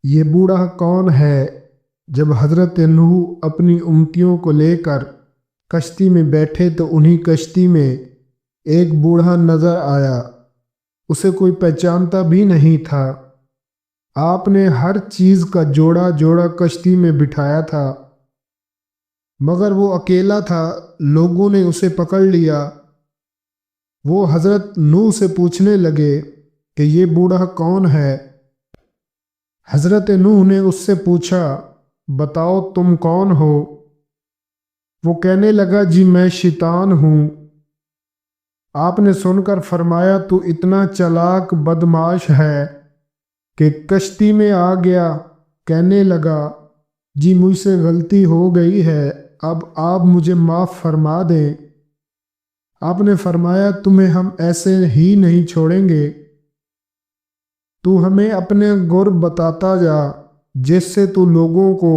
یہ بوڑھا کون ہے؟ جب حضرت نوح اپنی امتیوں کو لے کر کشتی میں بیٹھے تو انہی کشتی میں ایک بوڑھا نظر آیا۔ اسے کوئی پہچانتا بھی نہیں تھا۔ آپ نے ہر چیز کا جوڑا جوڑا کشتی میں بٹھایا تھا، مگر وہ اکیلا تھا۔ لوگوں نے اسے پکڑ لیا۔ وہ حضرت نوح سے پوچھنے لگے کہ یہ بوڑھا کون ہے؟ حضرت نوح نے اس سے پوچھا، بتاؤ تم کون ہو؟ وہ کہنے لگا، جی میں شیطان ہوں۔ آپ نے سن کر فرمایا، تو اتنا چالاک بدمعاش ہے کہ کشتی میں آ گیا۔ کہنے لگا، جی مجھ سے غلطی ہو گئی ہے، اب آپ مجھے معاف فرما دیں۔ آپ نے فرمایا، تمہیں ہم ایسے ہی نہیں چھوڑیں گے۔ تو ہمیں اپنے گر بتاتا جا جس سے تو لوگوں کو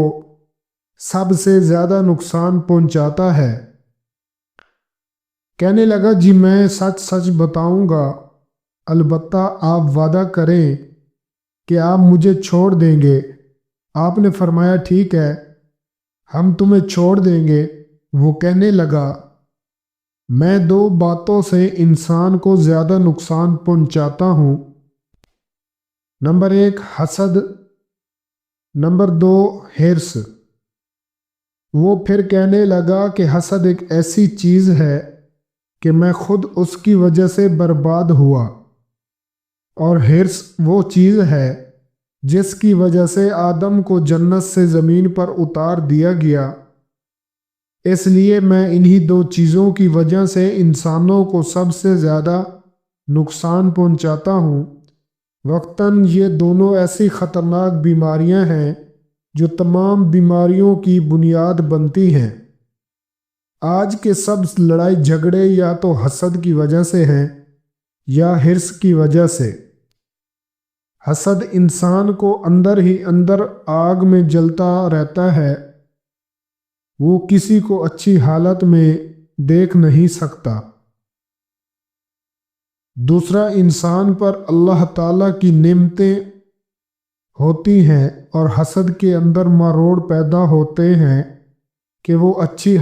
سب سے زیادہ نقصان پہنچاتا ہے۔ کہنے لگا، جی میں سچ سچ بتاؤں گا، البتہ آپ وعدہ کریں کہ آپ مجھے چھوڑ دیں گے۔ آپ نے فرمایا، ٹھیک ہے، ہم تمہیں چھوڑ دیں گے۔ وہ کہنے لگا، میں دو باتوں سے انسان کو زیادہ نقصان پہنچاتا ہوں۔ نمبر 1 حسد، نمبر 2 حرص۔ وہ پھر کہنے لگا کہ حسد ایک ایسی چیز ہے کہ میں خود اس کی وجہ سے برباد ہوا، اور حرص وہ چیز ہے جس کی وجہ سے آدم کو جنت سے زمین پر اتار دیا گیا۔ اس لیے میں انہی دو چیزوں کی وجہ سے انسانوں کو سب سے زیادہ نقصان پہنچاتا ہوں۔ وقتاً یہ دونوں ایسی خطرناک بیماریاں ہیں جو تمام بیماریوں کی بنیاد بنتی ہیں۔ آج کے سب لڑائی جھگڑے یا تو حسد کی وجہ سے ہیں یا حرص کی وجہ سے۔ حسد انسان کو اندر ہی اندر آگ میں جلتا رہتا ہے۔ وہ کسی کو اچھی حالت میں دیکھ نہیں سکتا۔ دوسرا، انسان پر اللہ تعالیٰ کی نعمتیں ہوتی ہیں اور حسد کے اندر مروڑ پیدا ہوتے ہیں کہ وہ اچھی